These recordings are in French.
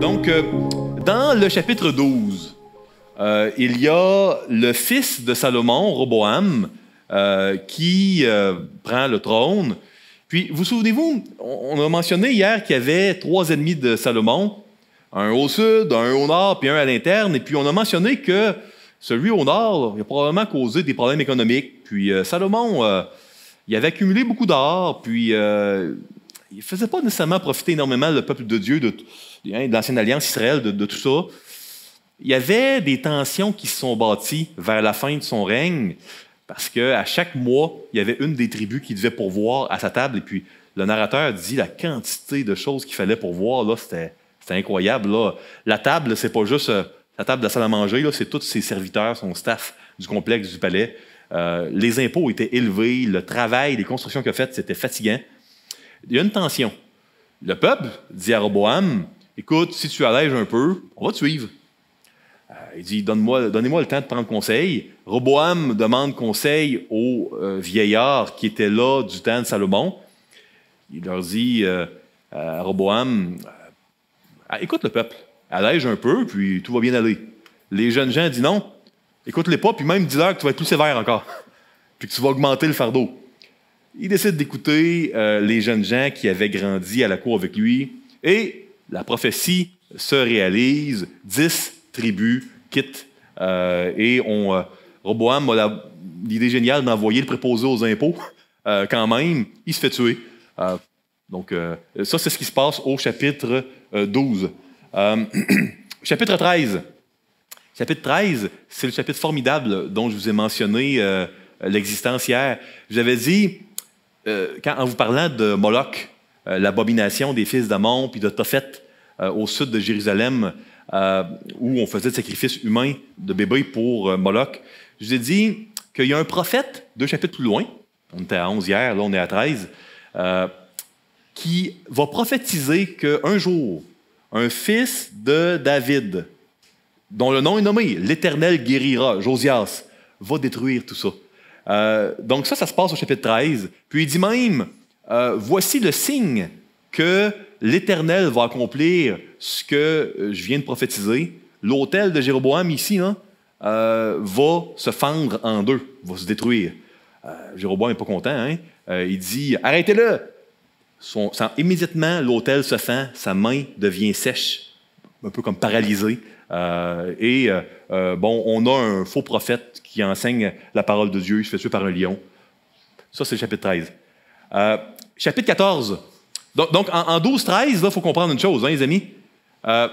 Donc, dans le chapitre 12, il y a le fils de Salomon, Roboam, qui prend le trône. Puis, vous souvenez-vous, on a mentionné hier qu'il y avait 3 ennemis de Salomon, un au sud, un au nord, puis un à l'interne. Et puis, on a mentionné que celui au nord, il a probablement causé des problèmes économiques. Puis, Salomon, il avait accumulé beaucoup d'or, puis il ne faisait pas nécessairement profiter énormément le peuple de Dieu de l'Ancienne Alliance, Israël, de tout ça. Il y avait des tensions qui se sont bâties vers la fin de son règne, parce qu'à chaque mois, il y avait une des tribus qui devait pourvoir à sa table. Et puis, le narrateur dit la quantité de choses qu'il fallait pourvoir, là, c'était incroyable. Là. La table, c'est pas juste la table de la salle à manger, là, c'est tous ses serviteurs, son staff du complexe du palais. Les impôts étaient élevés, le travail, les constructions qu'il a faites, c'était fatigant. Il y a une tension. Le peuple dit à Roboam, « Écoute, si tu allèges un peu, on va te suivre. » Il dit, donnez-moi le temps de prendre conseil. Roboam demande conseil aux vieillards qui étaient là du temps de Salomon. Il leur dit à Roboam, écoute le peuple, allège un peu, puis tout va bien aller. Les jeunes gens disent non, écoute-les pas, puis même dis-leur que tu vas être plus sévère encore, puis que tu vas augmenter le fardeau. Il décide d'écouter les jeunes gens qui avaient grandi à la cour avec lui, et la prophétie se réalise, 10 tribus quittent, et Roboam a l'idée géniale d'envoyer le préposé aux impôts, quand même, il se fait tuer. Donc, ça, c'est ce qui se passe au chapitre 12. Chapitre 13. Chapitre 13, c'est le chapitre formidable dont je vous ai mentionné l'existence hier. Je vous avais dit, en vous parlant de Moloch, l'abomination des fils d'Ammon, puis de Tophet, au sud de Jérusalem, où on faisait des sacrifices humains de bébés pour Moloch, je vous ai dit qu'il y a un prophète, 2 chapitres plus loin, on était à 11 hier, là on est à 13, qui va prophétiser qu'un jour, un fils de David, dont le nom est nommé, l'Éternel guérira, Josias, va détruire tout ça. Donc ça se passe au chapitre 13. Puis il dit même, voici le signe que l'Éternel va accomplir ce que je viens de prophétiser. L'autel de Jéroboam ici là, va se fendre en deux, va se détruire. Jéroboam n'est pas content. Hein? Il dit, arrêtez-le! Immédiatement, l'autel se fend, sa main devient sèche, un peu comme paralysée. On a un faux prophète qui enseigne la parole de Dieu, il se fait tuer par un lion. Ça, c'est le chapitre 13. Chapitre 14. Donc en 12-13, il faut comprendre une chose, hein, les amis. À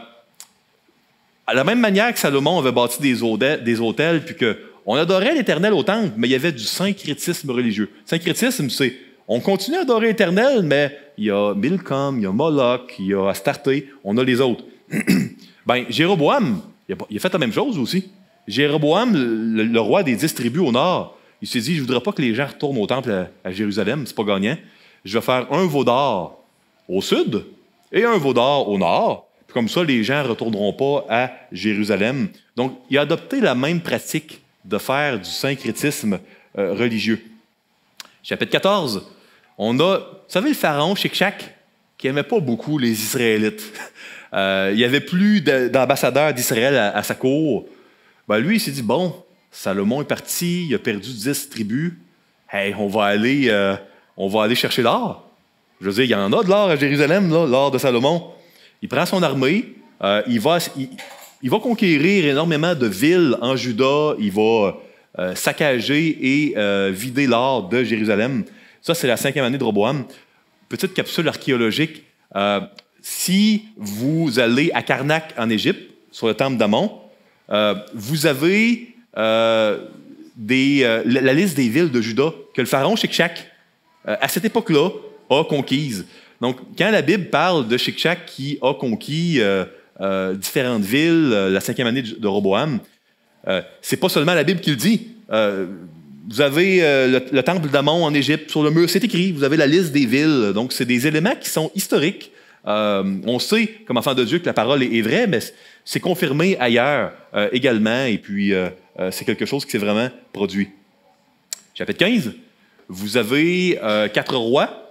la même manière que Salomon avait bâti des autels, puis qu'on adorait l'Éternel au temple, mais il y avait du syncrétisme religieux. Syncrétisme, c'est on continue à adorer l'Éternel, mais il y a Milcom, il y a Moloch, il y a Astarté, on a les autres. Jéroboam, il a fait la même chose aussi. Jéroboam, le roi des 10 tribus au nord, il s'est dit, je ne voudrais pas que les gens retournent au temple à Jérusalem, c'est pas gagnant. Je vais faire un veau d'or au sud et un veau d'or au nord. Puis comme ça, les gens ne retourneront pas à Jérusalem. Donc, il a adopté la même pratique de faire du syncrétisme religieux. Chapitre 14, on a, vous savez, le pharaon Shikshak, qui n'aimait pas beaucoup les Israélites. Il n'y avait plus d'ambassadeur d'Israël à sa cour. Lui, il s'est dit, bon, Salomon est parti, il a perdu 10 tribus. Hey, on va aller chercher l'or. Je veux dire, il y en a de l'or à Jérusalem, l'or de Salomon. Il prend son armée, il va conquérir énormément de villes en Juda, il va saccager et vider l'or de Jérusalem. Ça, c'est la 5e année de Roboam. Petite capsule archéologique. Si vous allez à Karnak, en Égypte, sur le temple d'Ammon, vous avez la liste des villes de Juda que le pharaon Shikshak, à cette époque-là, a conquises. Donc, quand la Bible parle de Shikshak qui a conquis différentes villes, la 5e année de Roboam, c'est pas seulement la Bible qui le dit. Vous avez le temple d'Ammon en Égypte, sur le mur, c'est écrit, vous avez la liste des villes. Donc, c'est des éléments qui sont historiques. On sait, comme enfant de Dieu, que la parole est vraie, mais c'est confirmé ailleurs également, et puis c'est quelque chose qui s'est vraiment produit. Chapitre 15, vous avez 4 rois.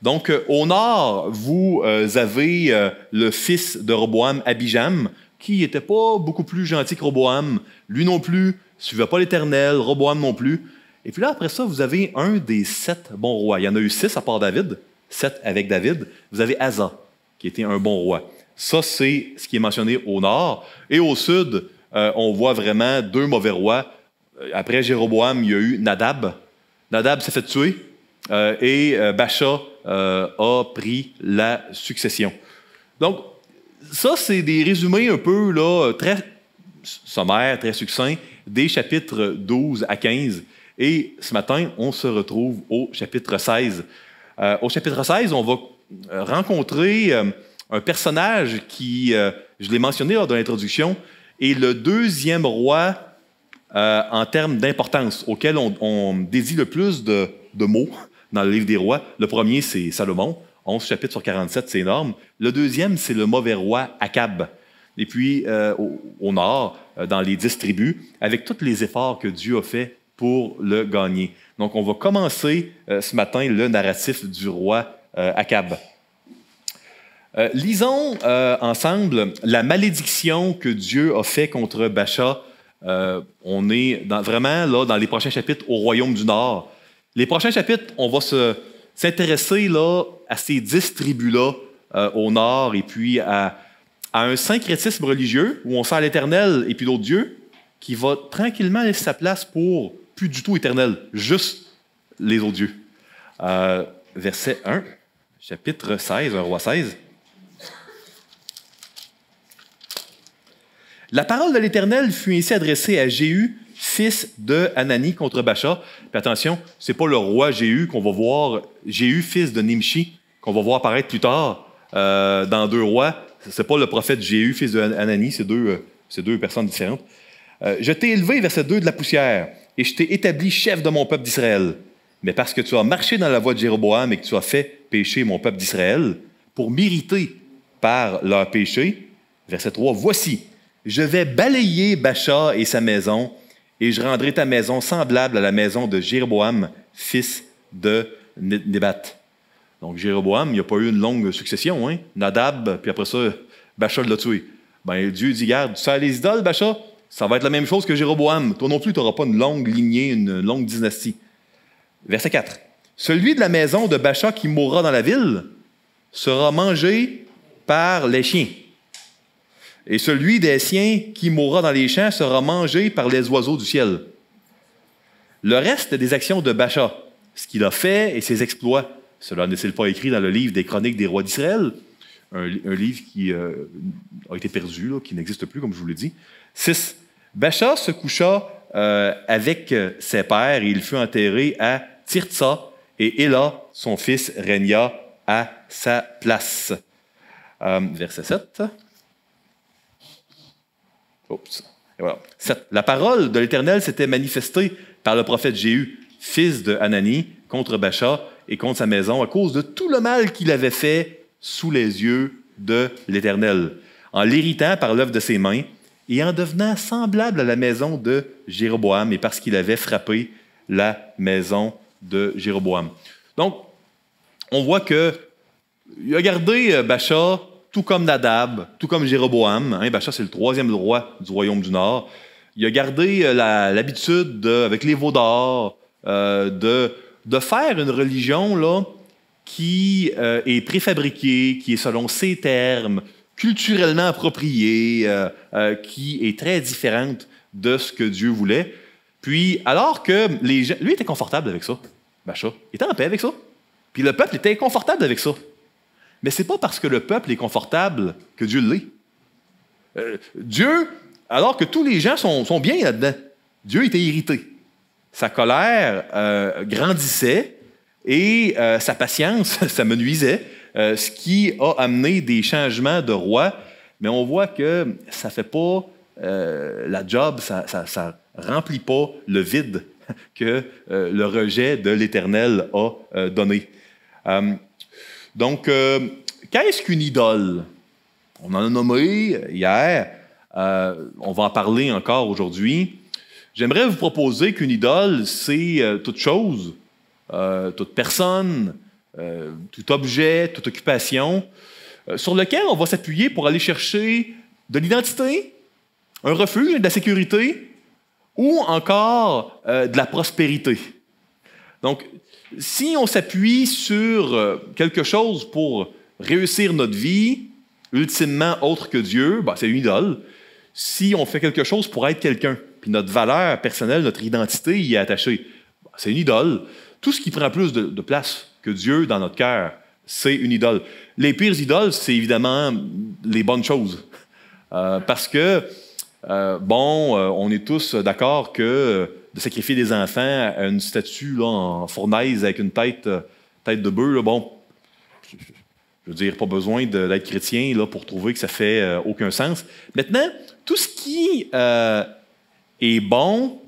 Donc, au nord, vous avez le fils de Roboam, Abijam, qui n'était pas beaucoup plus gentil que Roboam. Lui non plus, ne suivait pas l'Éternel, Roboam non plus. Et puis là, après ça, vous avez un des 7 bons rois. Il y en a eu 6 à part David, 7 avec David. Vous avez Asa, qui était un bon roi. Ça, c'est ce qui est mentionné au nord. Et au sud, on voit vraiment 2 mauvais rois. Après Jéroboam, il y a eu Nadab. Nadab s'est fait tuer et Baasha a pris la succession. Donc, ça, c'est des résumés un peu là, très sommaires, très succincts, des chapitres 12 à 15. Et ce matin, on se retrouve au chapitre 16. Au chapitre 16, on va rencontrer un personnage qui, je l'ai mentionné lors de l'introduction, est le 2e roi en termes d'importance, auquel on dédie le plus de mots dans le livre des rois. Le premier, c'est Salomon, 11 chapitres sur 47, c'est énorme. Le 2e, c'est le mauvais roi Akab. Et puis, au nord, dans les 10 tribus, avec tous les efforts que Dieu a fait pour le gagner. Donc, on va commencer ce matin le narratif du roi Akab. Lisons ensemble la malédiction que Dieu a fait contre Baasha. On est vraiment là, dans les prochains chapitres au royaume du Nord. Les prochains chapitres, on va s'intéresser là, à ces 10 tribus-là au Nord et puis à un syncrétisme religieux où on sert l'Éternel et puis d'autres dieux qui va tranquillement laisser sa place pour plus du tout éternel, juste les autres dieux. Verset 1, chapitre 16, 1 roi 16. La parole de l'Éternel fut ainsi adressée à Jéhu, fils de Hanani, contre Baasha. Puis attention, ce n'est pas le roi Jéhu qu'on va voir, Jéhu, fils de Nimshi, qu'on va voir apparaître plus tard dans 2 rois. Ce n'est pas le prophète Jéhu, fils de Hanani, c'est deux personnes différentes. Je t'ai élevé, verset 2, de la poussière, et je t'ai établi chef de mon peuple d'Israël. Mais parce que tu as marché dans la voie de Jéroboam et que tu as fait pécher mon peuple d'Israël, pour m'irriter par leur péché, verset 3, voici, je vais balayer Baasha et sa maison, et je rendrai ta maison semblable à la maison de Jéroboam, fils de Nébat. Donc, Jéroboam, il n'y a pas eu une longue succession, hein? Nadab, puis après ça, Baasha l'a tué. Ben, Dieu dit, garde, tu sais les idoles, Baasha? Ça va être la même chose que Jéroboam. Toi non plus, tu n'auras pas une longue lignée, une longue dynastie. Verset 4. Celui de la maison de Baasha qui mourra dans la ville sera mangé par les chiens. Et celui des siens qui mourra dans les champs sera mangé par les oiseaux du ciel. Le reste des actions de Baasha, ce qu'il a fait et ses exploits, cela n'est-il pas écrit dans le livre des Chroniques des rois d'Israël, un livre qui a été perdu, là, qui n'existe plus, comme je vous l'ai dit. 6. Baasha se coucha avec ses pères et il fut enterré à Tirtsa et Éla, son fils, régna à sa place. Verset 7. Oups. Et voilà. 7. La parole de l'Éternel s'était manifestée par le prophète Jéhu, fils de Hanani, contre Baasha et contre sa maison à cause de tout le mal qu'il avait fait sous les yeux de l'Éternel, en l'irritant par l'œuvre de ses mains et en devenant semblable à la maison de Jéroboam et parce qu'il avait frappé la maison de Jéroboam. Donc, on voit qu'il a gardé Baasha tout comme Nadab, tout comme Jéroboam. Hein, Baasha, c'est le 3e roi du royaume du Nord. Il a gardé l'habitude, avec les veaux d'or, de faire une religion là, qui est préfabriquée, qui est selon ses termes, culturellement appropriée, qui est très différente de ce que Dieu voulait. Puis, alors que les gens... Lui était confortable avec ça, Baasha. Il était en paix avec ça. Puis le peuple était confortable avec ça. Mais ce n'est pas parce que le peuple est confortable que Dieu l'est. Dieu, alors que tous les gens sont bien là-dedans, Dieu était irrité. Sa colère grandissait et sa patience, ça me nuisait, ce qui a amené des changements de roi. Mais on voit que ça ne fait pas la job, ça ne remplit pas le vide que le rejet de l'Éternel a donné. Donc, qu'est-ce qu'une idole? On en a nommé hier, on va en parler encore aujourd'hui. J'aimerais vous proposer qu'une idole, c'est toute chose, toute personne, tout objet, toute occupation, sur lequel on va s'appuyer pour aller chercher de l'identité, un refuge, de la sécurité, ou encore de la prospérité. Donc, si on s'appuie sur quelque chose pour réussir notre vie, ultimement autre que Dieu, ben, c'est une idole. Si on fait quelque chose pour être quelqu'un, puis notre valeur personnelle, notre identité y est attachée, ben, c'est une idole. Tout ce qui prend plus de place que Dieu dans notre cœur, c'est une idole. Les pires idoles, c'est évidemment les bonnes choses. Parce que, on est tous d'accord que de sacrifier des enfants à une statue là, en fournaise avec une tête de bœuf, là, bon, je veux dire, pas besoin d'être chrétien là, pour trouver que ça fait aucun sens. Maintenant, tout ce qui est bon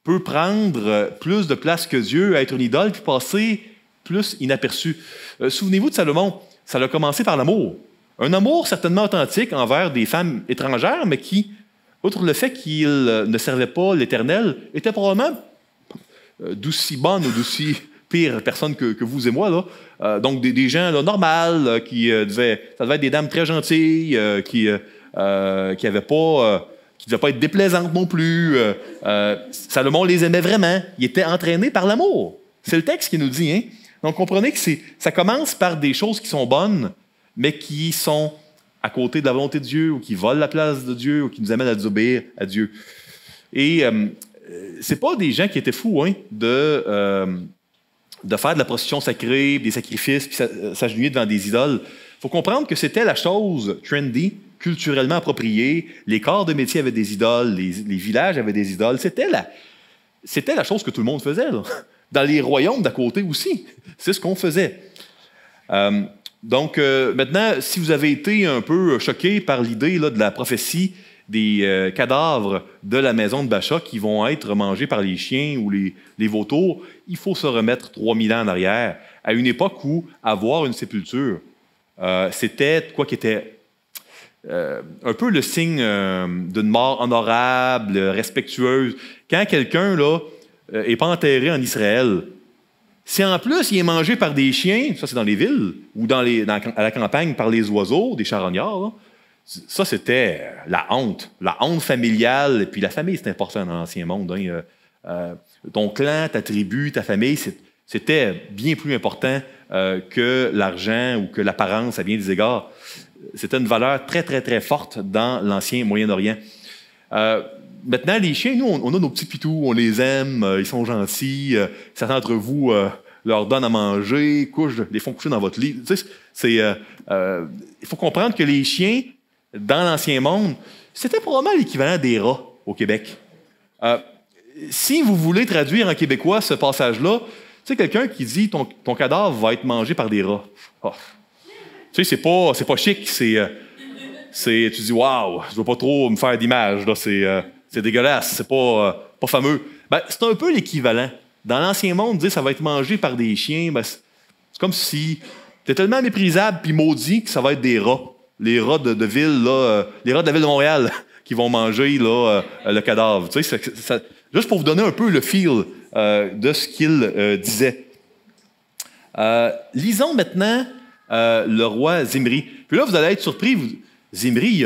peut prendre plus de place que Dieu, être une idole, puis passer plus inaperçu. Souvenez-vous de Salomon, ça a commencé par l'amour. Un amour certainement authentique envers des femmes étrangères, mais qui, outre le fait qu'il ne servait pas l'Éternel, était probablement d'aussi bonne ou d'aussi pire personne que vous et moi. Là. Donc, des gens là, normaux, ça devait être des dames très gentilles, qui ne devaient pas être déplaisantes non plus. Salomon les aimait vraiment. Il était entraîné par l'amour. C'est le texte qui nous dit. Hein? Donc, comprenez que ça commence par des choses qui sont bonnes, mais qui sont à côté de la volonté de Dieu, ou qui volent la place de Dieu, ou qui nous amènent à désobéir à Dieu. Et c'est pas des gens qui étaient fous hein, de faire de la procession sacrée, des sacrifices, puis s'agenouiller devant des idoles. Il faut comprendre que c'était la chose trendy, culturellement appropriée. Les corps de métier avaient des idoles, les villages avaient des idoles. C'était la chose que tout le monde faisait. Là. Dans les royaumes d'à côté aussi. C'est ce qu'on faisait. Donc, maintenant, si vous avez été un peu choqué par l'idée là, de la prophétie des cadavres de la maison de Bacha qui vont être mangés par les chiens ou les vautours, il faut se remettre 3000 ans en arrière, à une époque où avoir une sépulture, c'était quoi qui était un peu le signe d'une mort honorable, respectueuse. Quand quelqu'un là n'est pas enterré en Israël, si en plus il est mangé par des chiens, ça c'est dans les villes, ou à la campagne par les oiseaux, des charognards, là, ça c'était la honte familiale. Et puis la famille, c'est important dans l'Ancien Monde. Hein. Ton clan, ta tribu, ta famille, c'était bien plus important que l'argent ou que l'apparence à bien des égards. C'était une valeur très, très, très forte dans l'Ancien Moyen-Orient. Maintenant, les chiens, nous, on a nos petits pitous, on les aime, ils sont gentils. Certains d'entre vous leur donnent à manger, les font coucher dans votre lit. Tu sais, il faut comprendre que les chiens, dans l'Ancien Monde, c'était probablement l'équivalent des rats au Québec. Si vous voulez traduire en québécois ce passage-là, tu sais, quelqu'un qui dit ton cadavre va être mangé par des rats. Oh. Tu sais, c'est pas chic, tu dis, waouh, je ne veux pas trop me faire d'image, c'est dégueulasse, c'est pas fameux. Ben, c'est un peu l'équivalent. Dans l'Ancien Monde, dire ça va être mangé par des chiens, ben, c'est comme si tu es tellement méprisable puis maudit que ça va être des rats. Les rats de ville, là, les rats de la ville de Montréal qui vont manger là, le cadavre. Tu sais, juste pour vous donner un peu le feel de ce qu'il disait. Lisons maintenant le roi Zimri. Puis là, vous allez être surpris. Zimri,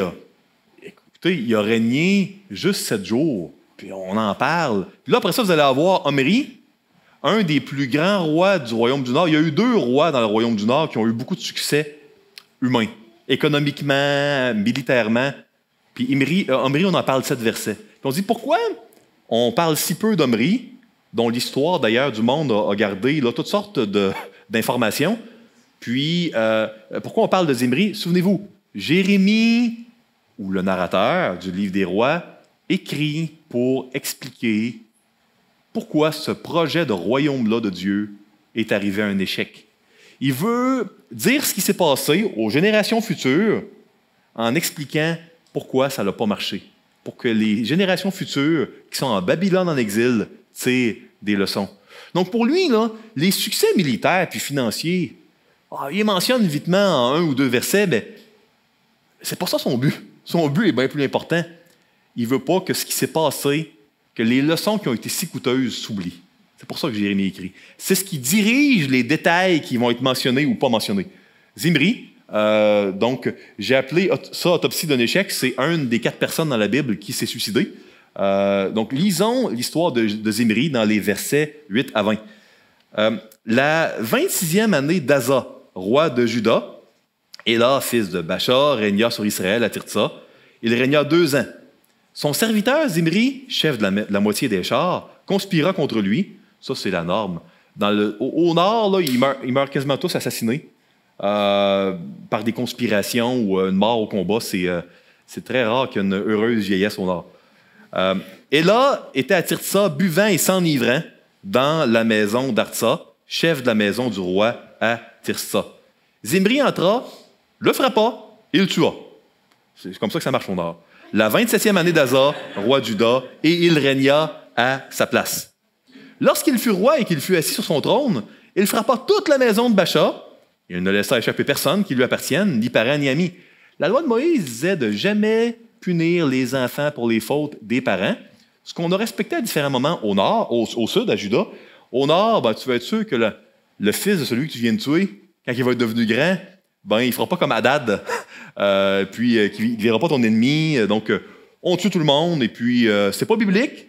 il a régné juste 7 jours. Puis on en parle. Puis là, après ça, vous allez avoir Omri, un des plus grands rois du Royaume du Nord. Il y a eu 2 rois dans le Royaume du Nord qui ont eu beaucoup de succès humain, économiquement, militairement. Puis Omri, on en parle 7 versets. Puis on dit, pourquoi on parle si peu d'Omri, dont l'histoire d'ailleurs du monde a gardé là, toutes sortes d'informations. Puis, pourquoi on parle de Zimri? Souvenez-vous, Jérémie, ou le narrateur du livre des rois, écrit pour expliquer pourquoi ce projet de royaume-là de Dieu est arrivé à un échec. Il veut dire ce qui s'est passé aux générations futures en expliquant pourquoi ça n'a pas marché. Pour que les générations futures qui sont en Babylone en exil tirent des leçons. Donc pour lui, là, les succès militaires puis financiers, il les mentionne vitement en 1 ou 2 versets, mais c'est pas ça son but. Son but est bien plus important. Il ne veut pas que ce qui s'est passé, que les leçons qui ont été si coûteuses s'oublient. C'est pour ça que Jérémie écrit. C'est ce qui dirige les détails qui vont être mentionnés ou pas mentionnés. Zimri, donc j'ai appelé ça autopsie d'un échec, c'est une des 4 personnes dans la Bible qui s'est suicidée. Donc lisons l'histoire de Zimri dans les versets 8 à 20. La 26e année d'Asa, roi de Juda, Éla, fils de Bacha, régna sur Israël à Tirtsa. Il régna 2 ans. Son serviteur Zimri, chef de la moitié des chars, conspira contre lui. Ça, c'est la norme. Au nord, là, ils meurent quasiment tous assassinés par des conspirations ou une mort au combat. C'est très rare qu'il y ait une heureuse vieillesse au nord. Éla était à Tirtsa, buvant et s'enivrant dans la maison d'Artsa, chef de la maison du roi à Tirsa. Zimri entra, le frappa et le tua. C'est comme ça que ça marche au nord. La 27e année d'Asa, roi de Juda, et il régna à sa place. Lorsqu'il fut roi et qu'il fut assis sur son trône, il frappa toute la maison de Bacha. Il ne laissa échapper personne qui lui appartienne, ni parent ni ami. La loi de Moïse disait de jamais punir les enfants pour les fautes des parents, ce qu'on a respecté à différents moments au nord, au sud, à Juda. Au nord, ben, tu vas être sûr que le fils de celui que tu viens de tuer, quand il va être devenu grand, ben, il ne fera pas comme Hadad, puis il ne verra pas ton ennemi. Donc, on tue tout le monde, et puis c'est pas biblique.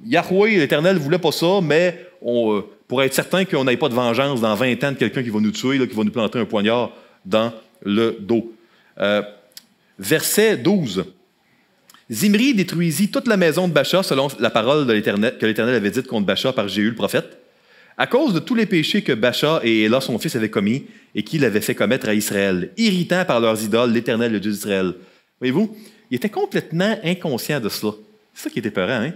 Yahweh, l'Éternel, ne voulait pas ça, mais pour être certain qu'on n'ait pas de vengeance dans 20 ans de quelqu'un qui va nous tuer, là, qui va nous planter un poignard dans le dos. Verset 12. Zimri détruisit toute la maison de Bacha selon la parole de l'Éternel, que l'Éternel avait dite contre Bacha par Jéhu le prophète, à cause de tous les péchés que Bacha et Éla, son fils, avaient commis et qu'il avait fait commettre à Israël, irritant par leurs idoles l'Éternel, le Dieu d'Israël. Voyez-vous, il était complètement inconscient de cela. C'est ça qui était peurant, hein?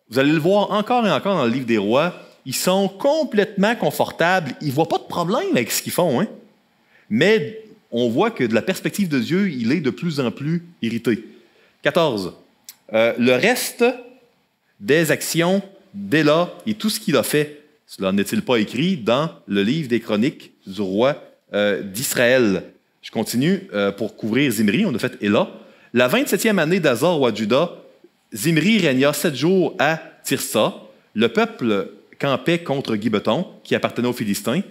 Vous allez le voir encore et encore dans le livre des rois, ils sont complètement confortables, ils ne voient pas de problème avec ce qu'ils font, hein? Mais on voit que de la perspective de Dieu, il est de plus en plus irrité. 14. Le reste des actions d'Éla et tout ce qu'il a fait, cela n'est-il pas écrit dans le livre des chroniques du roi d'Israël? Je continue pour couvrir Zimri, on a fait Éla. La 27e année d'Asa, roi de Juda, Zimri régna 7 jours à Tirsa. Le peuple campait contre Gibeton, qui appartenait aux Philistins,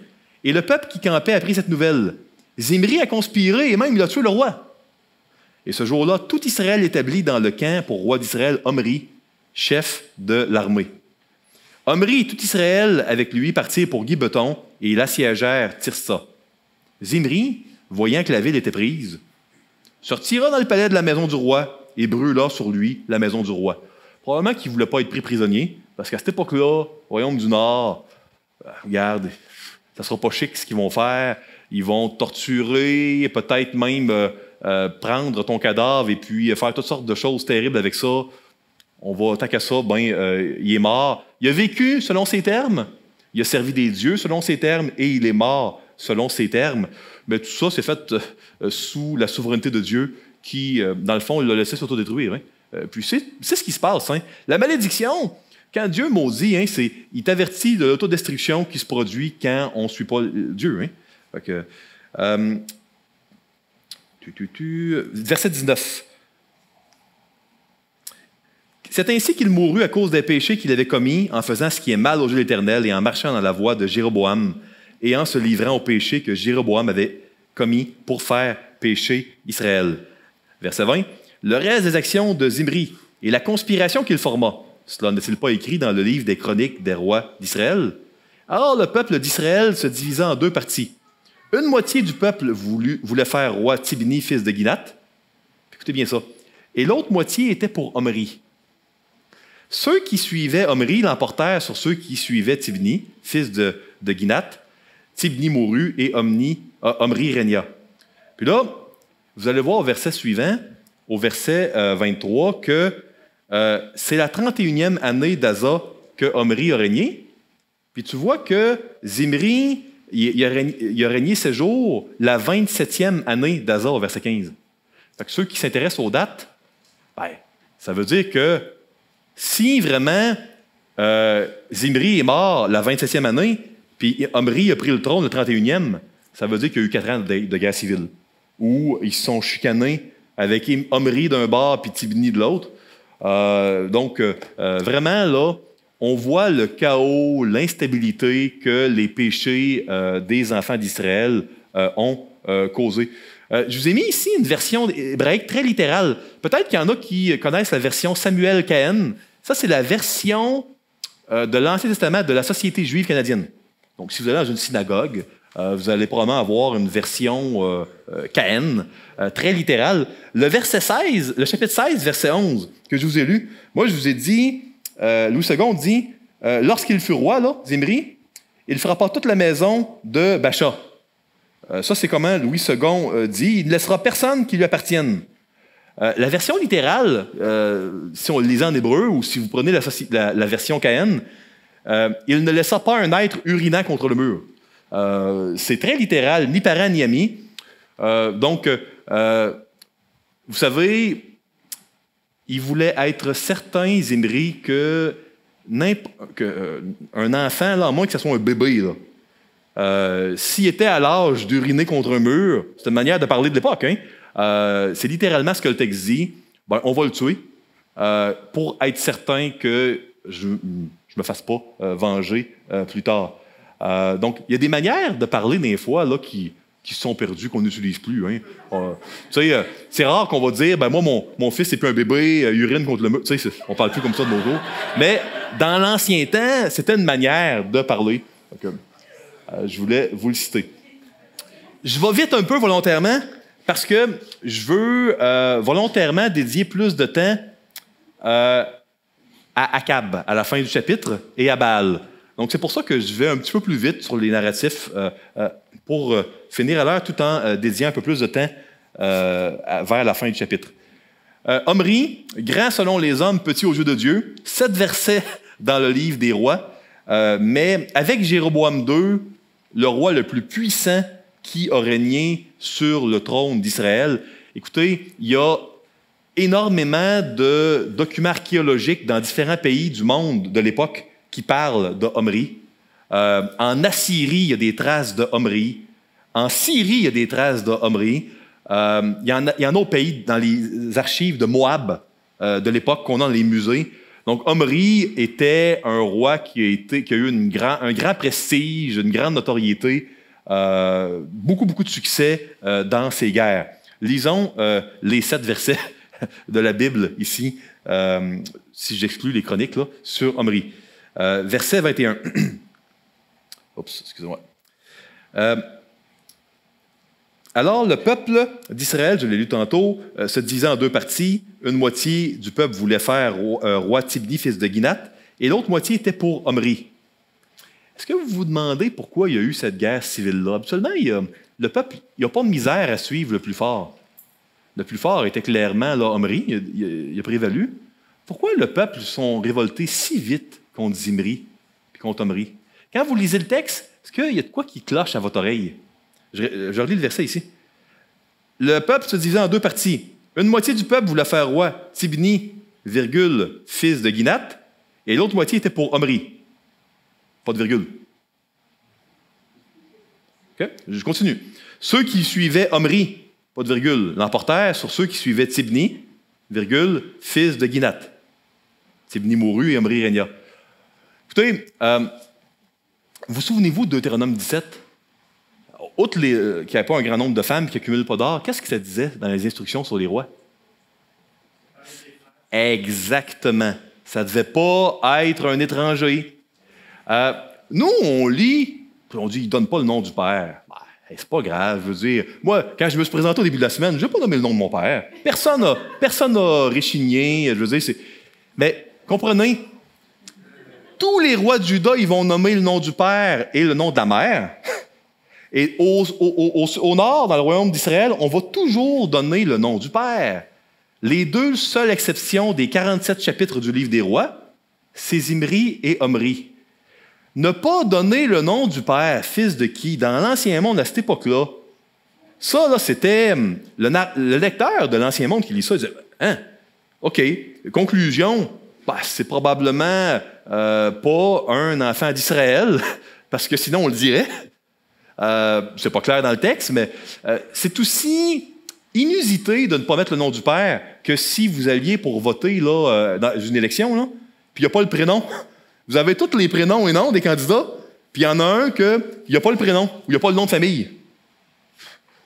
et le peuple qui campait a pris cette nouvelle. Zimri a conspiré et même il a tué le roi. Et ce jour-là, tout Israël établit dans le camp pour roi d'Israël Omri, chef de l'armée. Omri et tout Israël avec lui partirent pour Gibeton et ils assiégèrent Tirsa. Zimri, voyant que la ville était prise, se retira dans le palais de la maison du roi et brûla sur lui la maison du roi. Probablement qu'il ne voulait pas être pris prisonnier, parce qu'à cette époque-là, au royaume du Nord, regarde, ça ne sera pas chic ce qu'ils vont faire. Ils vont torturer, peut-être même prendre ton cadavre et puis faire toutes sortes de choses terribles avec ça. On va, tant qu'à ça, il est mort. Il a vécu selon ses termes, il a servi des dieux selon ses termes et il est mort selon ses termes. Mais tout ça, c'est fait sous la souveraineté de Dieu qui, dans le fond, il l'a laissé s'autodétruire. Hein. Puis c'est ce qui se passe. Hein. La malédiction, quand Dieu maudit, hein, il t'avertit de l'autodestruction qui se produit quand on ne suit pas Dieu. Hein. Fait que, verset 19. C'est ainsi qu'il mourut à cause des péchés qu'il avait commis en faisant ce qui est mal aux yeux de l'Éternel et en marchant dans la voie de Jéroboam et en se livrant aux péchés que Jéroboam avait commis pour faire pécher Israël. Verset 20. Le reste des actions de Zimri et la conspiration qu'il forma, cela n'est-il pas écrit dans le livre des chroniques des rois d'Israël? Alors le peuple d'Israël se divisa en 2 parties. Une moitié du peuple voulait faire roi Tibni, fils de Ginath. Écoutez bien ça. Et l'autre moitié était pour Omri. Ceux qui suivaient Omri l'emportèrent sur ceux qui suivaient Tibni, fils de Ginath. Tibni mourut et Omri régna. Puis là, vous allez voir au verset suivant, au verset 23, que c'est la 31e année d'Asa que Omri a régné. Puis tu vois que Zimri, il a régné 7 jours, la 27e année d'Asa au verset 15. Fait que ceux qui s'intéressent aux dates, ça veut dire que si vraiment Zimri est mort la 27e année, puis Omri a pris le trône le 31e, ça veut dire qu'il y a eu 4 ans de guerre civile, où ils se sont chicanés avec Omri d'un bord puis Tibni de l'autre. Donc, vraiment, là, on voit le chaos, l'instabilité que les péchés des enfants d'Israël ont causé. Je vous ai mis ici une version hébraïque très littérale. Peut-être qu'il y en a qui connaissent la version Samuel-Cahen. Ça, c'est la version de l'Ancien Testament de la Société juive canadienne. Donc, si vous allez dans une synagogue, vous allez probablement avoir une version Cahen, très littérale. Le verset 16, le chapitre 16, verset 11, que je vous ai lu, moi, je vous ai dit, Louis II dit, lorsqu'il fut roi, là, Zimri, il frappa toute la maison de Bacha. Ça, c'est comment Louis II dit, il ne laissera personne qui lui appartienne. La version littérale, si on le lisait en hébreu ou si vous prenez la version Cahen, il ne laissa pas un être urinant contre le mur. C'est très littéral, ni parent ni ami. Donc, vous savez, il voulait être certain, Zimri, qu'un enfant, là, à moins que ce soit un bébé, s'il était à l'âge d'uriner contre un mur, c'est une manière de parler de l'époque, hein? C'est littéralement ce que le texte dit. Ben, on va le tuer pour être certain que je ne me fasse pas venger plus tard. Donc, il y a des manières de parler des fois là, qui se sont perdues, qu'on n'utilise plus. Hein. Tu sais, c'est rare qu'on va dire, ben moi, mon fils, c'est plus un bébé, urine contre le mur. Tu sais, on ne parle plus comme ça de nos jours. Mais dans l'ancien temps, c'était une manière de parler. Donc, je voulais vous le citer. Je vais vite un peu volontairement parce que je veux volontairement dédier plus de temps à Akab, à la fin du chapitre, et à Baal. Donc, c'est pour ça que je vais un petit peu plus vite sur les narratifs pour finir à l'heure tout en dédiant un peu plus de temps vers la fin du chapitre. Omri, grand selon les hommes, petit aux yeux de Dieu, 7 versets dans le livre des rois, mais avec Jéroboam II, le roi le plus puissant qui a régné sur le trône d'Israël. Écoutez, il y a énormément de documents archéologiques dans différents pays du monde de l'époque qui parlent d'Omri. En Assyrie, il y a des traces d'Omri. En Syrie, il y a des traces d'Omri. Il y en a au pays, dans les archives de Moab de l'époque qu'on a dans les musées. Donc, Omri était un roi qui a eu un grand prestige, une grande notoriété, beaucoup de succès dans ses guerres. Lisons les 7 versets de la Bible ici, si j'exclus les chroniques, là, sur Omri. Verset 21. Oups, excusez-moi. Alors, le peuple d'Israël, je l'ai lu tantôt, se divisait en 2 parties. Une moitié du peuple voulait faire roi Tibni, fils de Ginath, et l'autre moitié était pour Omri. Est-ce que vous vous demandez pourquoi il y a eu cette guerre civile-là? Absolument, le peuple, il n'y a pas de misère à suivre le plus fort. Le plus fort était clairement là, Omri, il a prévalu. Pourquoi le peuple se sont révoltés si vite contre Zimri et contre Omri? Quand vous lisez le texte, est-ce qu'il y a de quoi qui cloche à votre oreille? Je relis le verset ici. Le peuple se divisait en 2 parties. Une moitié du peuple voulait faire roi Tibni, fils de Ginath, et l'autre moitié était pour Omri. Pas de virgule. Okay? Je continue. Ceux qui suivaient Omri, pas de virgule, l'emportèrent sur ceux qui suivaient Tibni, fils de Ginath. Tibni mourut et Omri régna. Écoutez, vous souvenez-vous de Deutéronome 17? Outre qu'il n'y avait pas un grand nombre de femmes qui n'accumulent pas d'or, qu'est-ce que ça disait dans les instructions sur les rois? Exactement. Ça ne devait pas être un étranger. Nous, on lit, puis on dit, il ne donne pas le nom du père. Ben, c'est pas grave, je veux dire. Moi, quand je me suis présenté au début de la semaine, je n'ai pas nommé le nom de mon père. Personne n'a réchigné, je veux dire. Mais, comprenez, tous les rois de Juda, ils vont nommer le nom du père et le nom de la mère. Et au nord, dans le royaume d'Israël, on va toujours donner le nom du père. Les 2 seules exceptions des 47 chapitres du livre des rois, c'est Zimri et Omri. Ne pas donner le nom du père, fils de qui, dans l'Ancien Monde à cette époque-là, ça, là, c'était le lecteur de l'Ancien Monde qui lit ça, il disait, hein, OK, conclusion, ben, c'est probablement pas un enfant d'Israël, parce que sinon on le dirait. C'est pas clair dans le texte, mais c'est aussi inusité de ne pas mettre le nom du père que si vous alliez pour voter là, dans une élection, là, puis il n'y a pas le prénom. Vous avez tous les prénoms et noms des candidats, puis il y en a un qu'il n'y a pas le prénom, ou il n'y a pas le nom de famille.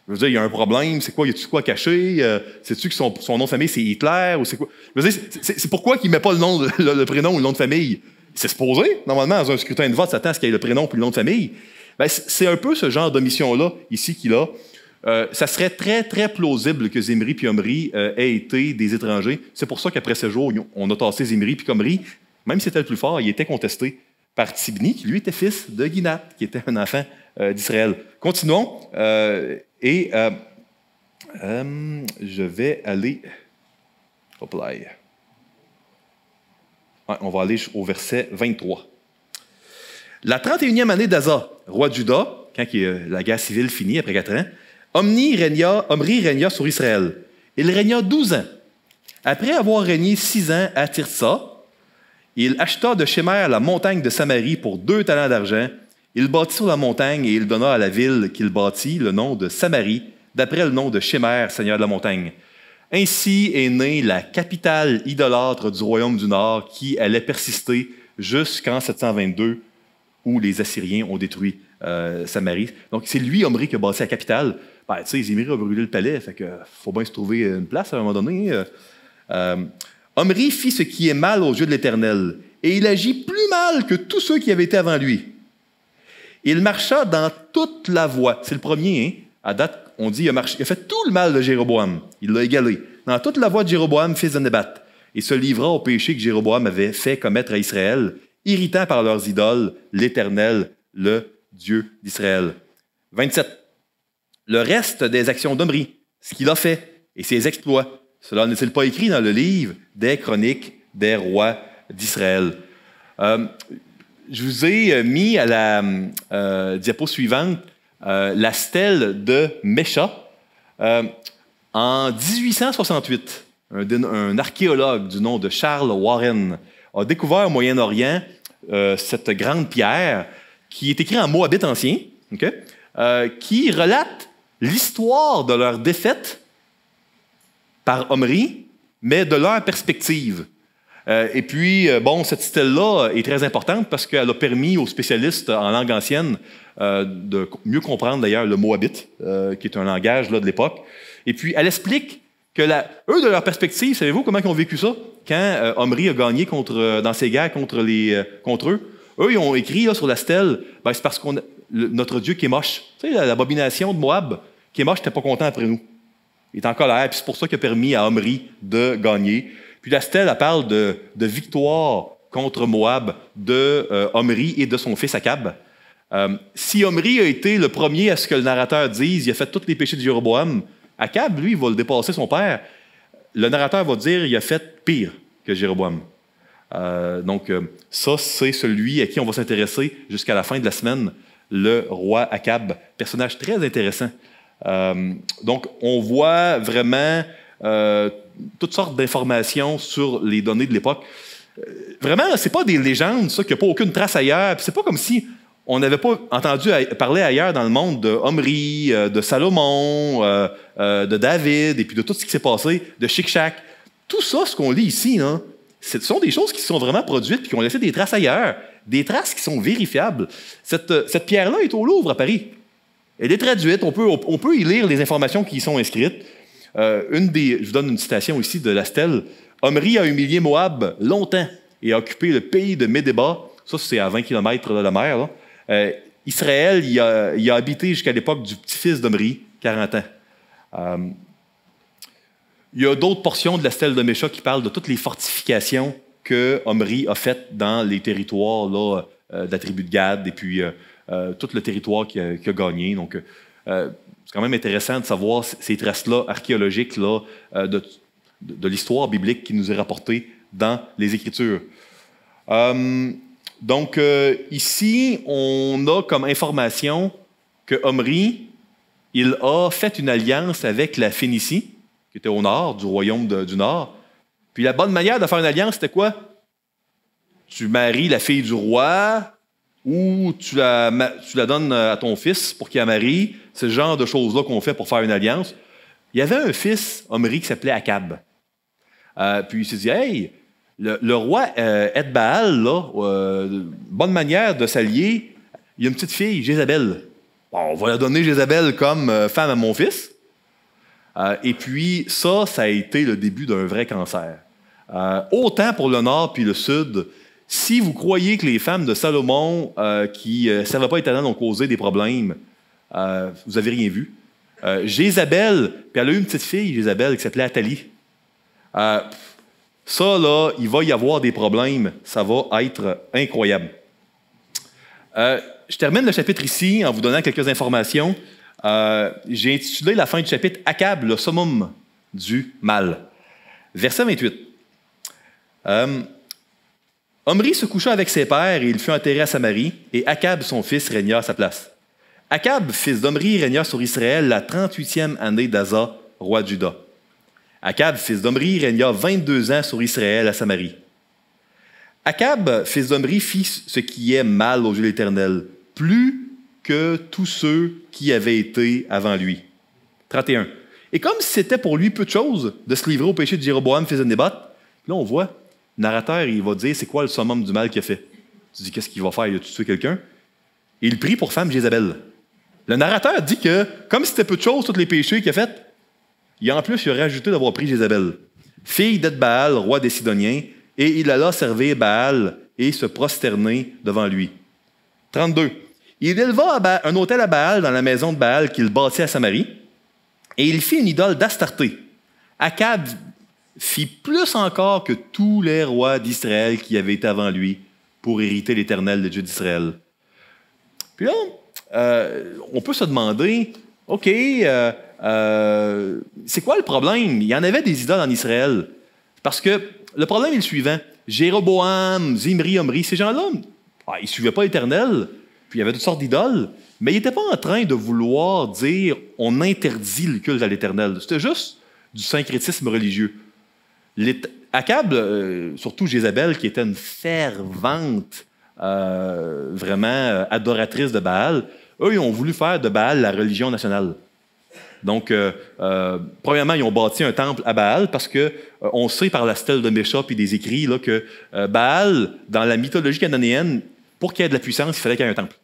Je veux dire, il y a un problème, c'est quoi, y a-tu quoi caché? Sais-tu que son nom de famille, c'est Hitler, ou c'est quoi? Je veux dire, c'est pourquoi qu'il ne met pas le prénom ou le nom de famille? C'est supposé, normalement, dans un scrutin de vote, ça s'attend à ce qu'il y ait le prénom puis le nom de famille. Ben, c'est un peu ce genre d'omission-là, ici, qu'il a. Ça serait très, très plausible que Zimri puis Omri aient été des étrangers. C'est pour ça qu'après ce jour, on a tassé Zimri puis qu'Omri, même si c'était le plus fort, il était contesté par Tibni, qui lui était fils de Ginath, qui était un enfant d'Israël. Continuons. Je vais aller... Hop là. Ouais, on va aller au verset 23. La 31e année d'Asa, roi de Juda, quand la guerre civile finit après 4 ans, Omri régna sur Israël. Il régna 12 ans. Après avoir régné 6 ans à Tirsa, il acheta de Shemer la montagne de Samarie pour 2 talents d'argent. Il bâtit sur la montagne et il donna à la ville qu'il bâtit le nom de Samarie, d'après le nom de Shemer, seigneur de la montagne. Ainsi est née la capitale idolâtre du royaume du Nord qui allait persister jusqu'en 722, où les Assyriens ont détruit Samarie. Donc, c'est lui, Omri, qui a bâti la capitale. Ben, tu sais, Zimri a brûlé le palais, fait que faut bien se trouver une place à un moment donné. Omri fit ce qui est mal aux yeux de l'Éternel, et il agit plus mal que tous ceux qui avaient été avant lui. Il marcha dans toute la voie. C'est le premier, hein? À date, on dit il a fait tout le mal de Jéroboam. Il l'a égalé. Dans toute la voie de Jéroboam, fils de Nébat, et se livra au péché que Jéroboam avait fait commettre à Israël, irritant par leurs idoles l'Éternel, le Dieu d'Israël. 27. Le reste des actions d'Omri, ce qu'il a fait et ses exploits, cela n'est-il pas écrit dans le livre des chroniques des rois d'Israël? Je vous ai mis à la diapo suivante la stèle de Mesha. En 1868, un archéologue du nom de Charles Warren a découvert au Moyen-Orient cette grande pierre qui est écrite en moabite ancien, okay, qui relate l'histoire de leur défaite par Omri, mais de leur perspective. Et puis, cette stèle-là est très importante parce qu'elle a permis aux spécialistes en langue ancienne de mieux comprendre d'ailleurs le moabite, qui est un langage là, de l'époque. Et puis, elle explique que eux, de leur perspective, savez-vous comment ils ont vécu ça? Quand Omri a gagné dans ses guerres contre eux, ils ont écrit là, sur la stèle, c'est parce que notre Dieu Kémosh, tu sais, l'abomination de Moab, Kémosh n'était pas content après nous. Il est en colère, puis c'est pour ça qu'il a permis à Omri de gagner. Puis la stèle, elle parle de victoire contre Moab de Omri et de son fils Akab. Si Omri a été le premier à ce que le narrateur dise, il a fait tous les péchés de Jéroboam, Akab, lui, il va le dépasser, son père. Le narrateur va dire il a fait pire que Jéroboam. Ça, c'est celui à qui on va s'intéresser jusqu'à la fin de la semaine, le roi Akab. Personnage très intéressant. Donc, on voit vraiment toutes sortes d'informations sur les données de l'époque. Vraiment, c'est pas des légendes, ça, qu'il n'y a pas aucune trace ailleurs. Puis c'est pas comme si on n'avait pas entendu parler ailleurs dans le monde de Omri, de Salomon, de David, et puis de tout ce qui s'est passé, de Shikshak. Tout ça, ce qu'on lit ici, hein, ce sont des choses qui se sont vraiment produites et qui ont laissé des traces ailleurs, des traces qui sont vérifiables. Cette pierre-là est au Louvre, à Paris. Elle est traduite, on peut y lire les informations qui y sont inscrites. Je vous donne une citation ici de la stèle. « Omri a humilié Moab longtemps et a occupé le pays de Médéba. » Ça, c'est à 20 km de la mer. Là. Israël y a habité jusqu'à l'époque du petit-fils d'Omri, 40 ans. Il y a d'autres portions de la stèle de Mesha qui parlent de toutes les fortifications que Omri a faites dans les territoires là, de la tribu de Gad et puis tout le territoire qu'il a gagné. Donc, c'est quand même intéressant de savoir ces traces-là archéologiques là, de l'histoire biblique qui nous est rapportée dans les Écritures. Ici, on a comme information que Omri, il a fait une alliance avec la Phénicie, qui était au nord, du royaume du Nord. Puis la bonne manière de faire une alliance, c'était quoi? Tu maries la fille du roi ou tu la donnes à ton fils pour qu'il la marie. C'est le genre de choses-là qu'on fait pour faire une alliance. Il y avait un fils, Omri, qui s'appelait Akab. Puis il s'est dit, « Hey, Le roi Ed-Baal, bonne manière de s'allier, il y a une petite fille, Jézabel. Bon, on va la donner Jézabel comme femme à mon fils. Et puis ça a été le début d'un vrai cancer. Autant pour le nord puis le sud, si vous croyez que les femmes de Salomon qui ne servaient pas éternel ont causé des problèmes, vous n'avez rien vu. Jézabel, puis elle a eu une petite fille, Jézabel, qui s'appelait Athalie. Ça, là, il va y avoir des problèmes. Ça va être incroyable. Je termine le chapitre ici en vous donnant quelques informations. J'ai intitulé la fin du chapitre « Akab, le summum du mal ». Verset 28. Omri se coucha avec ses pères et il fut enterré à Samarie, et Akab, son fils, régna à sa place. Akab, fils d'Omri, régna sur Israël la 38e année d'Asa, roi de Juda. Akab, fils d'Omri, régna 22 ans sur Israël à Samarie. Akab, fils d'Omri, fit ce qui est mal aux yeux de l'Éternel, plus que tous ceux qui avaient été avant lui. 31. Et comme si c'était pour lui peu de choses de se livrer au péché de Jéroboam, fils de Nébat, là on voit, le narrateur, il va dire c'est quoi le summum du mal qu'il a fait. Tu dis qu'est-ce qu'il va faire? Il a tué quelqu'un? Et il prie pour femme Jézabel. Le narrateur dit que, comme si c'était peu de choses, tous les péchés qu'il a fait, en plus, il a rajouté d'avoir pris Jézabel, fille d'Ed-Baal, roi des Sidoniens, et il alla servir Baal et se prosterner devant lui. 32. Il éleva un autel à Baal dans la maison de Baal qu'il bâtit à Samarie, et il fit une idole d'Astarté. Akab fit plus encore que tous les rois d'Israël qui avaient été avant lui pour hériter l'Éternel, le Dieu d'Israël. Puis là, on peut se demander, OK, c'est quoi le problème? Il y en avait des idoles en Israël. Parce que le problème est le suivant. Jéroboam, Zimri, Omri, ces gens-là, ils ne suivaient pas l'Éternel, puis il y avait toutes sortes d'idoles, mais ils n'étaient pas en train de vouloir dire on interdit le culte à l'Éternel. C'était juste du syncrétisme religieux. Akab, surtout Jézabel, qui était une fervente, vraiment adoratrice de Baal, eux, ils ont voulu faire de Baal la religion nationale. Donc, premièrement, ils ont bâti un temple à Baal parce qu'on sait par la stèle de Mécha et des écrits là, que Baal, dans la mythologie cananéenne, pour qu'il y ait de la puissance, il fallait qu'il y ait un temple.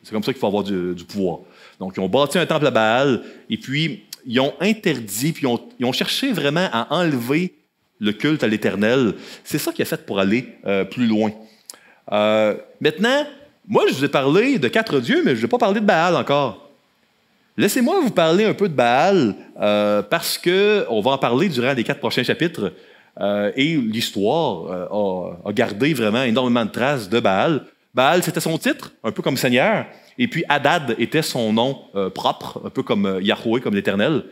C'est comme ça qu'il faut avoir du pouvoir. Donc, ils ont bâti un temple à Baal et puis ils ont interdit, puis ils ont cherché vraiment à enlever le culte à l'Éternel. C'est ça qu'il a fait pour aller plus loin. Maintenant, moi, je vous ai parlé de 4 dieux, mais je ne vais pas parler de Baal encore. Laissez-moi vous parler un peu de Baal, parce qu'on va en parler durant les 4 prochains chapitres, et l'histoire a gardé vraiment énormément de traces de Baal. Baal, c'était son titre, un peu comme Seigneur, et puis Hadad était son nom propre, un peu comme Yahweh, comme l'Éternel.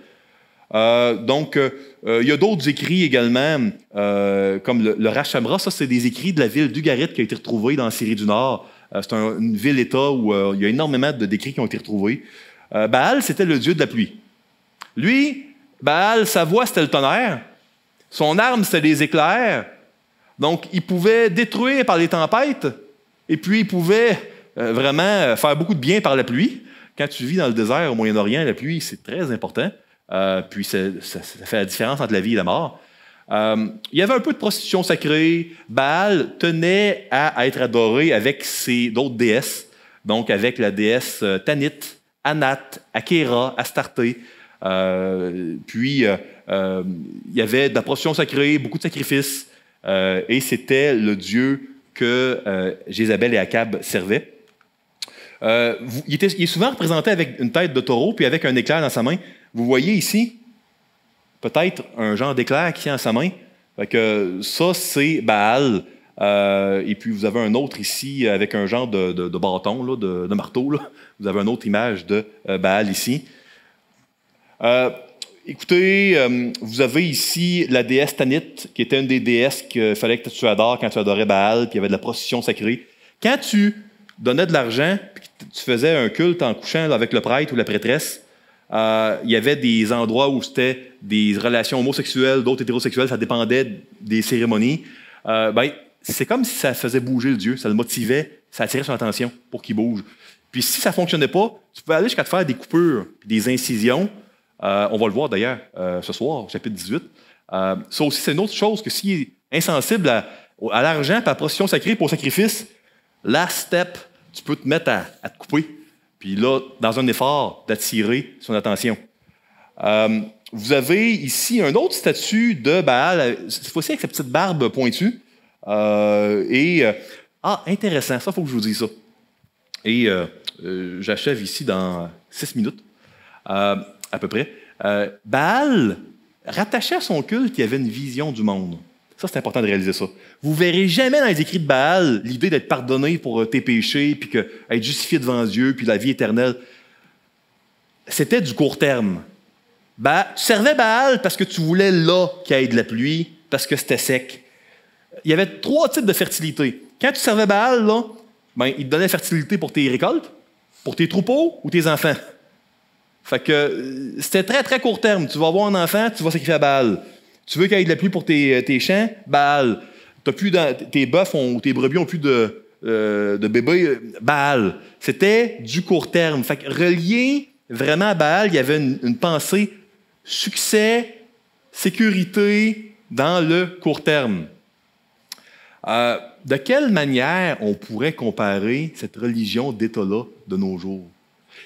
Donc, il y a d'autres écrits également, comme le Rachamra. Ça, c'est des écrits de la ville d'Ugarit qui a été retrouvée dans la Syrie du Nord. C'est une ville-État où il y a énormément d'écrits qui ont été retrouvés. Baal, c'était le dieu de la pluie. Lui, Baal, sa voix, c'était le tonnerre. Son arme, c'était les éclairs. Donc, il pouvait détruire par les tempêtes, et puis il pouvait vraiment faire beaucoup de bien par la pluie. Quand tu vis dans le désert au Moyen-Orient, la pluie, c'est très important. Puis ça fait la différence entre la vie et la mort. Il y avait un peu de prostitution sacrée. Baal tenait à être adoré avec d'autres déesses, donc avec la déesse Tanit, Anat, Akhéra, Astarté. Puis, il y avait de la prostitution sacrée, beaucoup de sacrifices, et c'était le dieu que Jézabel et Akab servaient. Il est souvent représenté avec une tête de taureau, puis avec un éclair dans sa main. Vous voyez ici, peut-être un genre d'éclair qui est dans sa main. Fait que ça, c'est Baal. Et puis, vous avez un autre ici avec un genre de bâton, là, de marteau. Là. Vous avez une autre image de Baal ici. Écoutez, vous avez ici la déesse Tanit, qui était une des déesses qu'il fallait que tu adores quand tu adorais Baal, puis il y avait de la prostitution sacrée. Quand tu donnais de l'argent, puis tu faisais un culte en couchant là, avec le prêtre ou la prêtresse, il y avait des endroits où c'était des relations homosexuelles, d'autres hétérosexuelles, ça dépendait des cérémonies. C'est comme si ça faisait bouger le dieu, ça le motivait, ça attirait son attention pour qu'il bouge. Puis si ça ne fonctionnait pas, tu pouvais aller jusqu'à te faire des coupures, des incisions. On va le voir d'ailleurs ce soir, au chapitre 18. Ça aussi, c'est une autre chose que si insensible à l'argent, puis à la procession sacrée, pour au sacrifice, last step, tu peux te mettre à te couper. Puis là, dans un effort d'attirer son attention. Vous avez ici un autre statue de Baal, cette fois-ci avec sa petite barbe pointue. Intéressant, ça, il faut que je vous dise ça. Et j'achève ici dans 6 minutes, à peu près. Baal, rattaché à son culte, il y avait une vision du monde. Ça, c'est important de réaliser ça. Vous ne verrez jamais dans les écrits de Baal l'idée d'être pardonné pour tes péchés, puis être justifié devant Dieu, puis la vie éternelle. C'était du court terme. Tu servais Baal parce que tu voulais là qu'il y ait de la pluie, parce que c'était sec. Il y avait 3 types de fertilité. Quand tu servais Baal, là, il te donnait fertilité pour tes récoltes, pour tes troupeaux ou tes enfants. Fait que c'était très, très court terme. Tu vas avoir un enfant, tu vas sacrifier à Baal. Tu veux qu'il y ait de la pluie pour tes champs, Baal. Tes bœufs ou tes brebis n'ont plus de bébés, Baal. C'était du court terme. Fait que relié vraiment à Baal, il y avait une pensée succès, sécurité dans le court terme. De quelle manière on pourrait comparer cette religion d'État-là de nos jours?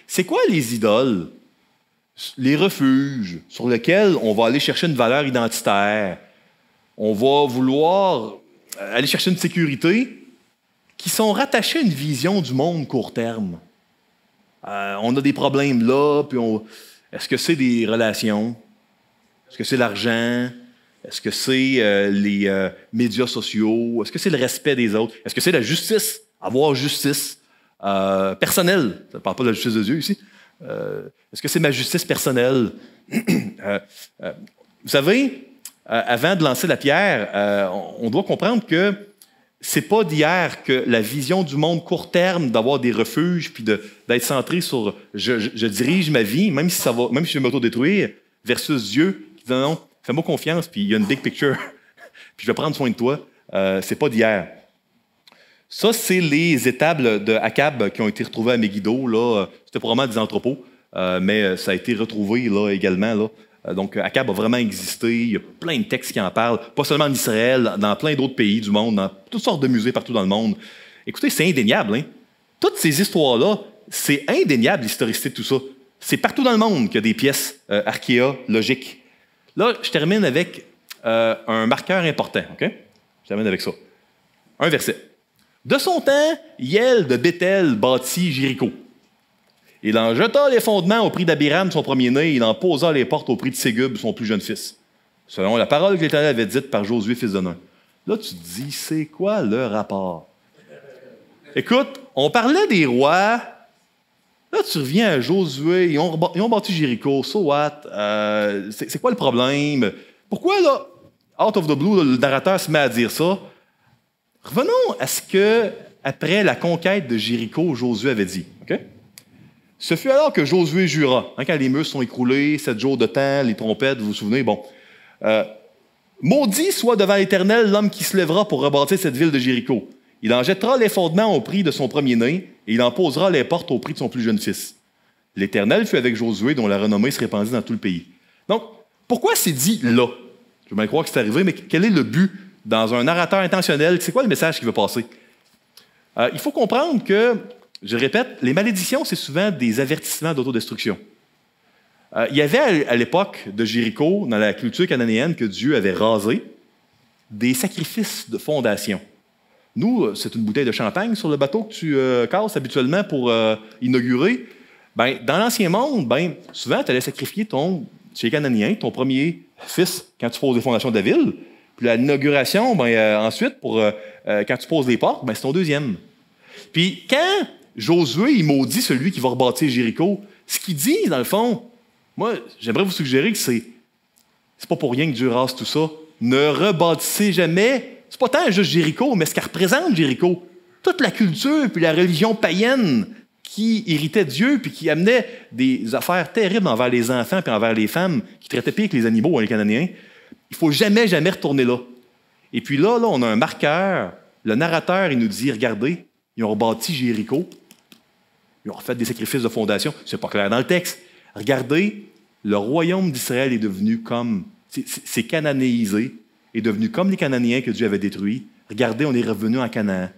C'est quoi les idoles? Les refuges sur lesquels on va aller chercher une valeur identitaire. On va vouloir aller chercher une sécurité qui sont rattachés à une vision du monde court terme. On a des problèmes là, puis est-ce que c'est des relations? Est-ce que c'est l'argent? Est-ce que c'est les médias sociaux? Est-ce que c'est le respect des autres? Est-ce que c'est la justice? Avoir justice personnelle. Ça ne parle pas de la justice de Dieu ici. Est-ce que c'est ma justice personnelle? Vous savez, avant de lancer la pierre, on doit comprendre que c'est pas d'hier que la vision du monde court terme, d'avoir des refuges, puis d'être centré sur je dirige ma vie, même si je vais m'autodétruire, versus Dieu qui dit non, fais-moi confiance, puis il y a une big picture, puis je vais prendre soin de toi. C'est pas d'hier. Ça, c'est les étables de Akab qui ont été retrouvées à Megiddo. Là. C'était probablement des entrepôts, mais ça a été retrouvé là, également. Là. Donc, Akab a vraiment existé. Il y a plein de textes qui en parlent, pas seulement en Israël, dans plein d'autres pays du monde, dans toutes sortes de musées partout dans le monde. Écoutez, c'est indéniable. Hein? Toutes ces histoires-là, c'est indéniable, l'historicité de tout ça. C'est partout dans le monde qu'il y a des pièces archéologiques. Là, je termine avec un marqueur important. OK? Je termine avec ça. Un verset. De son temps, Hiel de Béthel bâtit Jéricho. Il en jeta les fondements au prix d'Abiram, son premier-né, il en posa les portes au prix de Ségub, son plus jeune fils, selon la parole que l'Éternel avait dite par Josué, fils de Nun. Là, tu te dis, c'est quoi le rapport? Écoute, on parlait des rois. Là, tu reviens à Josué, ils ont bâti Jéricho, so what? C'est quoi le problème? Pourquoi, là, out of the blue, le narrateur se met à dire ça? Revenons à ce que, après la conquête de Jéricho, Josué avait dit. OK? Ce fut alors que Josué jura, quand les murs sont écroulés, 7 jours de temps, les trompettes, vous vous souvenez, bon. Maudit soit devant l'Éternel l'homme qui se lèvera pour rebâtir cette ville de Jéricho. Il en jettera les fondements au prix de son premier-né, et il en posera les portes au prix de son plus jeune fils. L'Éternel fut avec Josué, dont la renommée se répandit dans tout le pays. Donc, pourquoi c'est dit là? Je veux bien croire que c'est arrivé, mais quel est le but dans un narrateur intentionnel? C'est quoi le message qu'il veut passer? Il faut comprendre que, je répète, les malédictions, c'est souvent des avertissements d'autodestruction. Il y avait à l'époque de Jéricho, dans la culture cananéenne que Dieu avait rasé, des sacrifices de fondation. Nous, c'est une bouteille de champagne sur le bateau que tu casses habituellement pour inaugurer. Dans l'Ancien Monde, souvent, tu allais sacrifier chez les Cananéens, ton premier fils quand tu poses les fondations de la ville. Puis à l'inauguration, ensuite, quand tu poses les portes, c'est ton deuxième. Puis quand Josué, il maudit celui qui va rebâtir Jéricho, ce qu'il dit, dans le fond, moi, j'aimerais vous suggérer que c'est pas pour rien que Dieu rase tout ça. Ne rebâtissez jamais, c'est pas tant juste Jéricho, mais ce qu'elle représente Jéricho. Toute la culture puis la religion païenne qui irritait Dieu puis qui amenait des affaires terribles envers les enfants puis envers les femmes, qui traitaient pire que les animaux, les Cananéens. Il faut jamais, jamais retourner là. Et puis là, on a un marqueur. Le narrateur, il nous dit, regardez, ils ont rebâti Jéricho. Ils ont refait des sacrifices de fondation. C'est pas clair dans le texte. Regardez, le royaume d'Israël est devenu comme... C'est cananéisé. est devenu comme les Cananéens que Dieu avait détruits. Regardez, on est revenu en Canaan.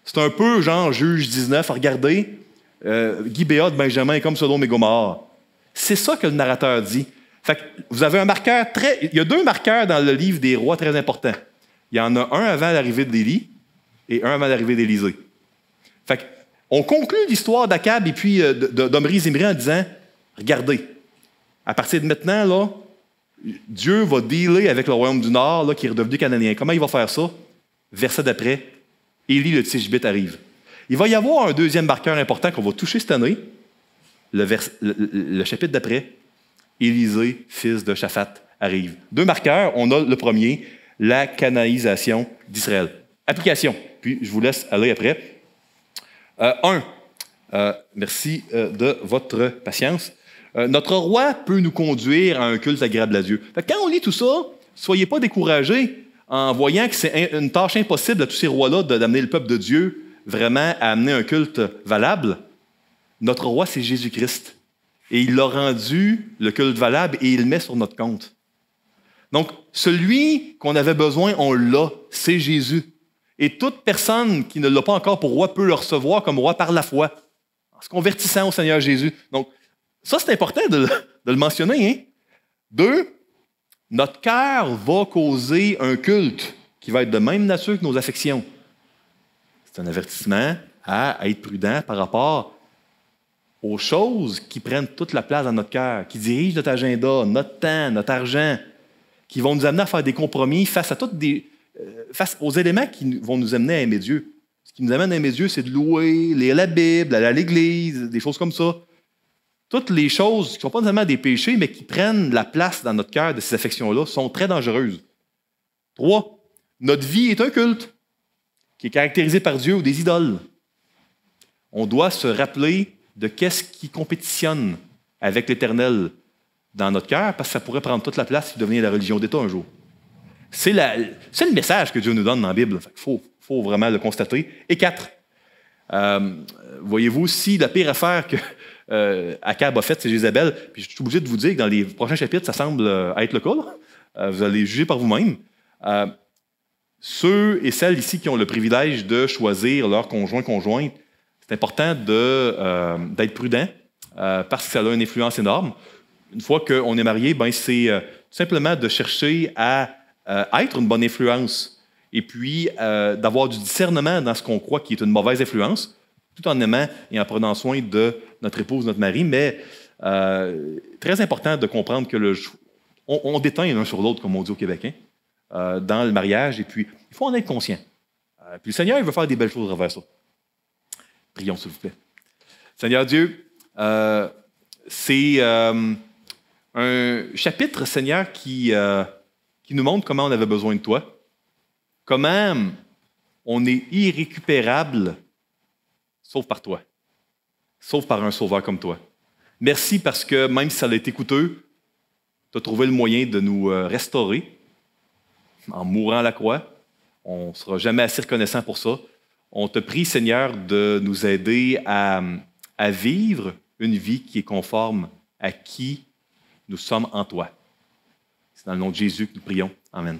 C'est un peu genre Juge 19. Regardez, Gibéa de Benjamin est comme Sodome et Gomorrhe. C'est ça que le narrateur dit. Fait que vous avez un marqueur il y a 2 marqueurs dans le livre des rois très importants. Il y en a un avant l'arrivée d'Élie et un avant l'arrivée d'Élisée. Fait que, on conclut l'histoire d'Akab et puis d'Omri et Zimri en disant, regardez, à partir de maintenant, là, Dieu va dealer avec le royaume du Nord là, qui est redevenu cananéen. Comment il va faire ça? Verset d'après, Élie le Tishbite arrive. Il va y avoir un 2e marqueur important qu'on va toucher cette année, le chapitre d'après, Élisée, fils de Shaphat, arrive. 2 marqueurs, on a le premier, la cananisation d'Israël. Application, puis je vous laisse aller après. 1. Merci de votre patience. Notre roi peut nous conduire à un culte agréable à Dieu. Fait que quand on lit tout ça, soyez pas découragés en voyant que c'est une tâche impossible à tous ces rois-là d'amener le peuple de Dieu vraiment à amener un culte valable. Notre roi, c'est Jésus-Christ. Et il l'a rendu, le culte valable, et il le met sur notre compte. Donc, celui qu'on avait besoin, on l'a, c'est Jésus. Et toute personne qui ne l'a pas encore pour roi peut le recevoir comme roi par la foi, en se convertissant au Seigneur Jésus. Donc, ça, c'est important de le mentionner. Hein? 2, notre cœur va causer un culte qui va être de même nature que nos affections. C'est un avertissement à être prudent par rapport aux choses qui prennent toute la place dans notre cœur, qui dirigent notre agenda, notre temps, notre argent, qui vont nous amener à faire des compromis face aux éléments qui vont nous amener à aimer Dieu. Ce qui nous amène à aimer Dieu, c'est de louer, lire la Bible, aller à l'Église, des choses comme ça. Toutes les choses qui ne sont pas nécessairement des péchés, mais qui prennent la place dans notre cœur de ces affections-là, sont très dangereuses. 3, notre vie est un culte qui est caractérisé par Dieu ou des idoles. On doit se rappeler de qu'est-ce qui compétitionne avec l'Éternel dans notre cœur, parce que ça pourrait prendre toute la place et devenir la religion d'État un jour. C'est le message que Dieu nous donne dans la Bible. Il faut vraiment le constater. Et 4, voyez-vous, si la pire affaire que Akab a faite, c'est Jézabel, puis je suis obligé de vous dire que dans les prochains chapitres, ça semble être le cas. Vous allez juger par vous-même. Ceux et celles ici qui ont le privilège de choisir leur conjointe, c'est important d'être prudent parce que ça a une influence énorme. Une fois qu'on est marié, c'est tout simplement de chercher à être une bonne influence et puis d'avoir du discernement dans ce qu'on croit qui est une mauvaise influence, tout en aimant et en prenant soin de notre épouse, notre mari. Mais très important de comprendre que on déteint l'un sur l'autre, comme on dit au Québec, dans le mariage. Et puis, il faut en être conscient. Puis le Seigneur, il veut faire des belles choses à travers ça. Prions, s'il vous plaît. Seigneur Dieu, c'est un chapitre, Seigneur, qui nous montre comment on avait besoin de toi, comment on est irrécupérable, sauf par toi, sauf par un sauveur comme toi. Merci parce que même si ça a été coûteux, tu as trouvé le moyen de nous restaurer en mourant à la croix. On ne sera jamais assez reconnaissant pour ça. On te prie, Seigneur, de nous aider à vivre une vie qui est conforme à qui nous sommes en toi. C'est dans le nom de Jésus que nous prions. Amen.